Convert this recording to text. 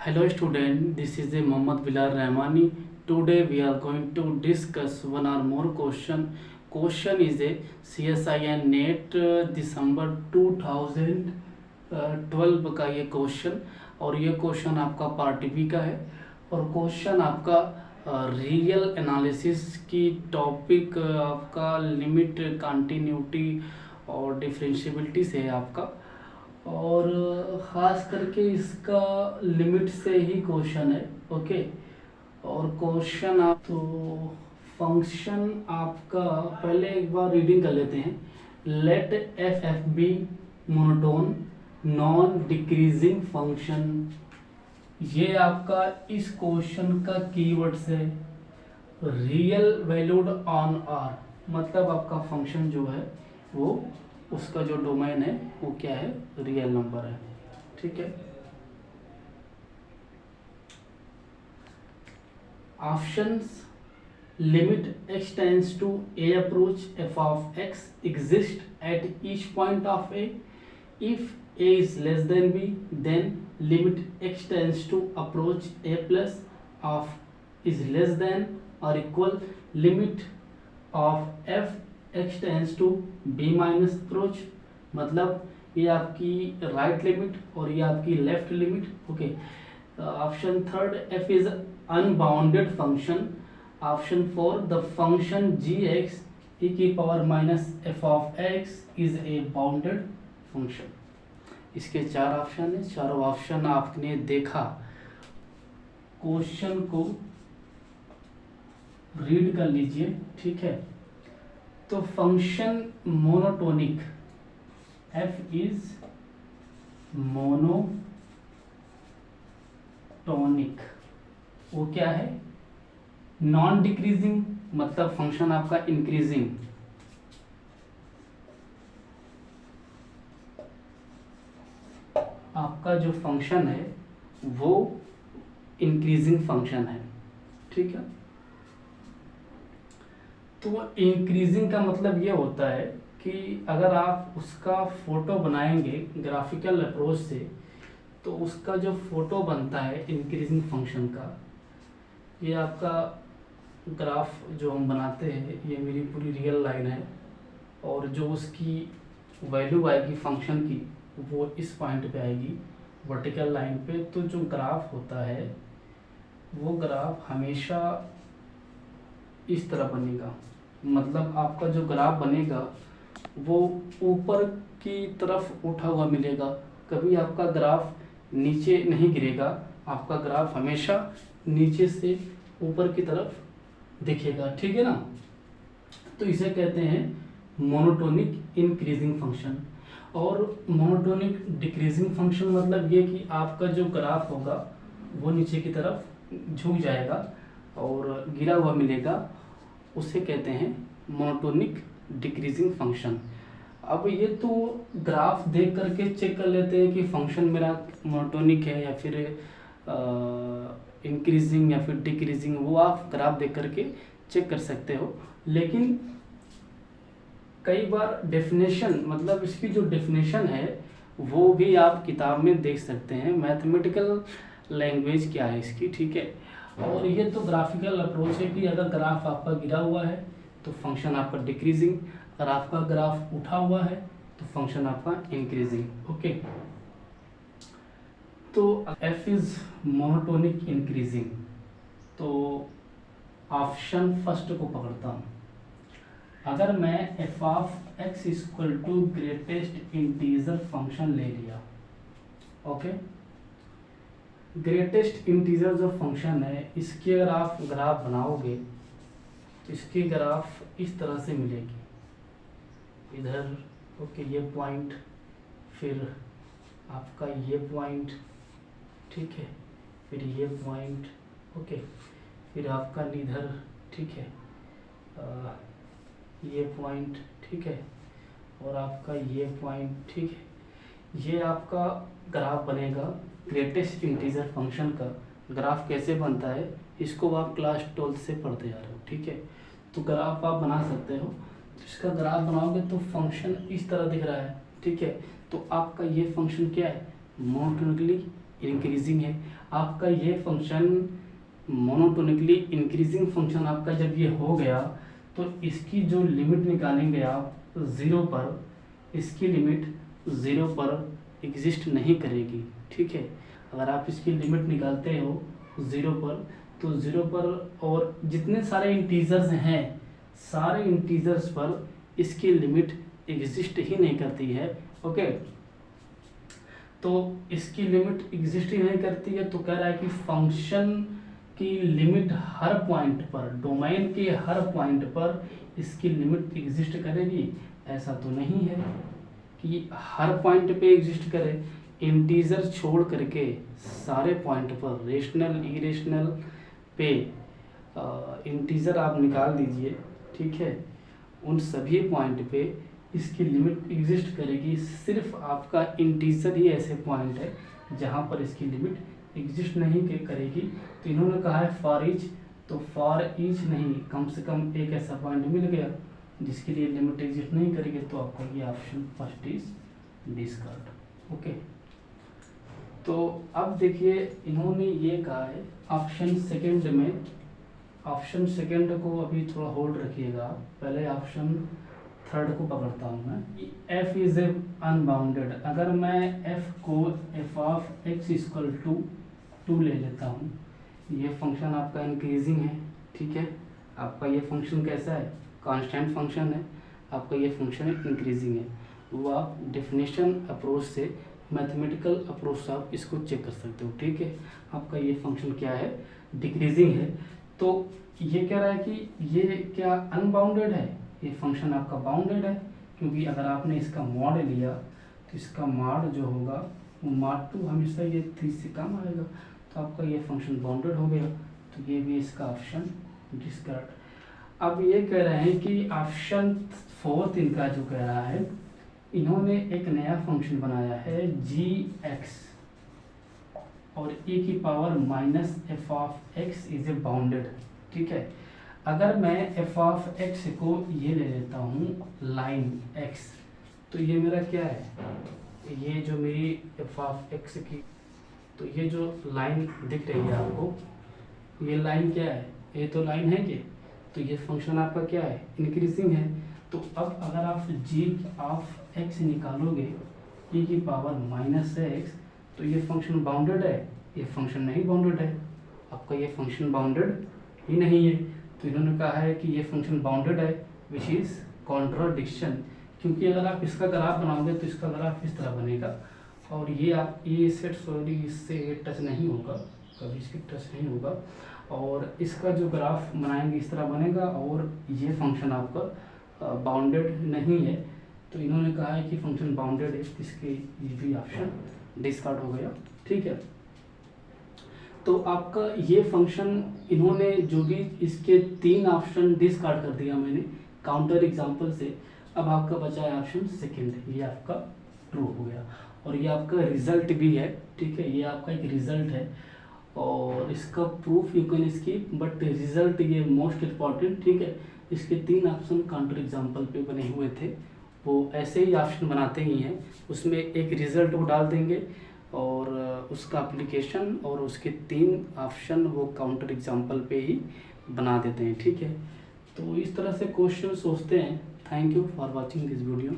Hello student, this is Mohammad Bilal Rahmani. Today we are going to discuss one or more question. Question is a CSIN NET दिसंबर 2012 का ये question, और ये question आपका part B का है। और question आपका रियल एनालिसिस की टॉपिक आपका लिमिट, कंटिन्यूटी और डिफरेंशिएबिलिटी से है आपका, और ख़ास करके इसका लिमिट से ही क्वेश्चन है। ओके, और क्वेश्चन आप तो फंक्शन आपका पहले एक बार रीडिंग कर लेते हैं। Let f be monotone non decreasing function, ये आपका इस क्वेश्चन का कीवर्ड्स है। रियल वैल्यूड ऑन आर, मतलब आपका फंक्शन जो है वो उसका जो डोमेन है वो क्या है, रियल नंबर है। ठीक है, options limit x tends to a approach f of x exist at each point of a. If a is less than b, then limit x tends to approach a plus of is less than or equal limit of f x tends to b minus approach, मतलब ये आपकी right limit और ये आपकी left limit. Okay, option third f is unbounded function. Option four the function gx e की power minus f of x is a bounded function. इसके चार option है, चारों ऑप्शन आपने देखा। क्वेश्चन को रीड कर लीजिए। ठीक है, तो function monotonic f is monotonic, वो क्या है, नॉन डिक्रीजिंग, मतलब फंक्शन आपका इंक्रीजिंग, आपका जो फंक्शन है वो इंक्रीजिंग फंक्शन है। ठीक है, तो इंक्रीजिंग का मतलब ये होता है कि अगर आप उसका फोटो बनाएंगे ग्राफिकल अप्रोच से, तो उसका जो फोटो बनता है इंक्रीजिंग फंक्शन का, ये आपका ग्राफ जो हम बनाते हैं, ये मेरी पूरी रियल लाइन है, और जो उसकी वैल्यू आएगी फंक्शन की वो इस पॉइंट पे आएगी वर्टिकल लाइन पे। तो जो ग्राफ होता है वो ग्राफ हमेशा इस तरह बनेगा, मतलब आपका जो ग्राफ बनेगा वो ऊपर की तरफ उठा हुआ मिलेगा, कभी आपका ग्राफ नीचे नहीं गिरेगा, आपका ग्राफ हमेशा नीचे से ऊपर की तरफ दिखेगा। ठीक है ना, तो इसे कहते हैं मोनोटोनिक इंक्रीजिंग फंक्शन। और मोनोटोनिक डिक्रीजिंग फंक्शन मतलब ये कि आपका जो ग्राफ होगा वो नीचे की तरफ झुक जाएगा और गिरा हुआ मिलेगा, उसे कहते हैं मोनोटोनिक डिक्रीजिंग फंक्शन। अब ये तो ग्राफ देख करके चेक कर लेते हैं कि फंक्शन मेरा मोनोटोनिक है या फिर इंक्रीजिंग या फिर डिक्रीजिंग, वो आप ग्राफ देख करके चेक कर सकते हो। लेकिन कई बार डेफिनेशन, मतलब इसकी जो डेफिनेशन है वो भी आप किताब में देख सकते हैं, मैथमेटिकल लैंग्वेज क्या है इसकी। ठीक है, और ये तो ग्राफिकल अप्रोच है कि अगर ग्राफ आपका गिरा हुआ है तो फंक्शन आपका डिक्रीजिंग, अगर आपका ग्राफ उठा हुआ है तो फंक्शन आपका इंक्रीजिंग। ओके, तो f इज मोनोटोनिक इंक्रीजिंग, तो ऑप्शन फर्स्ट को पकड़ता हूँ। अगर मैं f of x equal to greatest integer function ले लिया, ओके, ग्रेटेस्ट इंटीजर जो फंक्शन है इसकी अगर आप ग्राफ बनाओगे तो इसकी ग्राफ इस तरह से मिलेगी, इधर ओके ये पॉइंट, फिर आपका ये पॉइंट, ठीक है, फिर ये पॉइंट, ओके, फिर आपका इधर, ठीक है, ये पॉइंट, ठीक है, और आपका ये पॉइंट, ठीक है। ये आपका ग्राफ बनेगा ग्रेटेस्ट इंटीजर फंक्शन का। ग्राफ कैसे बनता है इसको आप क्लास 12 से पढ़ते जा रहे हो। ठीक है, तो ग्राफ आप बना सकते हो। तो इसका ग्राफ बनाओगे तो फंक्शन इस तरह दिख रहा है। ठीक है, तो आपका ये फंक्शन क्या है, मोनोटोनिकली इंक्रीजिंग है। आपका ये फंक्शन मोनोटोनिकली इंक्रीजिंग फंक्शन आपका जब ये हो गया तो इसकी जो लिमिट निकालेंगे आप 0 पर, इसकी लिमिट 0 पर एग्जिस्ट नहीं करेगी, ठीक है। अगर आप इसकी लिमिट निकालते हो 0 पर, तो 0 पर और जितने सारे इंटीजर्स हैं सारे इंटीजर्स पर इसकी लिमिट एग्जिस्ट ही नहीं करती है, ओके। तो इसकी लिमिट एग्जिस्ट ही नहीं करती है, तो कह रहा है कि फंक्शन की लिमिट हर पॉइंट पर, डोमेन के हर पॉइंट पर इसकी लिमिट एग्जिस्ट करेगी। ऐसा तो नहीं है कि हर पॉइंट पे एग्जिस्ट करे, इंटीजर छोड़ करके सारे पॉइंट पर, रेशनल इरेशनल पे इंटीजर आप निकाल दीजिए, ठीक है, उन सभी पॉइंट पे इसकी लिमिट एग्जिस्ट करेगी। सिर्फ आपका इंटीजर ही ऐसे पॉइंट है जहाँ पर इसकी लिमिट एग्जिस्ट नहीं करेगी। तो इन्होंने कहा है फॉर ईच, तो फॉर ईच नहीं, कम से कम एक ऐसा पॉइंट मिल गया जिसके लिए लिमिट एग्जिस्ट नहीं करेगी, तो आपका ये option first is discard, okay. तो अब देखिए इन्होंने ये कहा है ऑप्शन सेकंड में, ऑप्शन सेकंड को अभी थोड़ा होल्ड रखिएगा, पहले ऑप्शन थर्ड को पकड़ता हूँ मैं। f इज अनबाउंडेड, अगर मैं f को f of x equal to 2 ले लेता हूँ, ये फंक्शन आपका इंक्रीजिंग है, ठीक है। आपका ये फंक्शन कैसा है, कांस्टेंट फंक्शन है, आपका ये फंक्शन इंक्रीजिंग है। वो आप डेफिनेशन अप्रोच से, मैथमेटिकल अप्रोच से आप इसको चेक कर सकते हो, ठीक है। आपका ये फंक्शन क्या है, डिक्रीजिंग है। तो ये कह रहा है कि ये क्या अनबाउंडेड है, ये फंक्शन आपका बाउंडेड है, क्योंकि अगर आपने इसका मॉड लिया तो इसका मॉड जो होगा वो मॉड 2 हमेशा ये 3 से कम आएगा, तो आपका ये फंक्शन बाउंडेड हो गया, तो ये भी इसका ऑप्शन डिस्कार्ड। अब ये कह रहे हैं कि ऑप्शन फोर्थ इनका जो कह रहा है, इन्होंने एक नया फंक्शन बनाया है g(x) और e की power minus F of x is a bounded, ठीक है। अगर मैं एफ ऑफ एक्स को ये ले लेता हूँ लाइन x, तो ये मेरा क्या है, ये जो मेरी एफ ऑफ एक्स की, तो ये जो लाइन दिख रही है आपको, ये लाइन क्या है, ये तो लाइन है ये, तो ये फंक्शन आपका क्या है, इंक्रीजिंग है। तो अब अगर आप g ऑफ x निकालोगे e की पावर माइनस एक्स, तो ये फंक्शन बाउंडेड है, ये फंक्शन नहीं बाउंडेड है, आपका ये फंक्शन बाउंडेड ही नहीं है। तो इन्होंने कहा है कि ये फंक्शन बाउंडेड है, विच इज़ कॉन्ट्राडिक्शन, क्योंकि अगर आप इसका ग्राफ बनाओगे तो इसका ग्राफ इस तरह बनेगा, और ये आप ये सेट सॉरी इससे टच नहीं होगा, कभी इसके टच नहीं होगा, और इसका जो ग्राफ बनाएंगे इस तरह बनेगा, और ये फंक्शन आपका बाउंडेड नहीं है। तो इन्होंने कहा है कि फंक्शन बाउंडेड है, इसके ये भी ऑप्शन डिस्कार्ड हो गया, ठीक है। तो आपका ये फंक्शन, इन्होंने जो भी इसके 3 ऑप्शन डिस्कार्ड कर दिया मैंने काउंटर एग्जांपल से। अब आपका बचा है ऑप्शन सेकंड, ये आपका ट्रू हो गया, और ये आपका रिजल्ट भी है, ठीक है। ये आपका एक रिजल्ट है, और इसका proof you can skip, but result ये मोस्ट इम्पॉर्टेंट, ठीक है। इसके 3 ऑप्शन काउंटर एग्जांपल पे बने हुए थे, वो ऐसे ही ऑप्शन बनाते ही हैं, उसमें एक रिजल्ट वो डाल देंगे और उसका एप्लीकेशन और उसके 3 ऑप्शन वो काउंटर एग्जांपल पे ही बना देते हैं, ठीक है। तो इस तरह से क्वेश्चन सोचते हैं। Thank you for watching this video.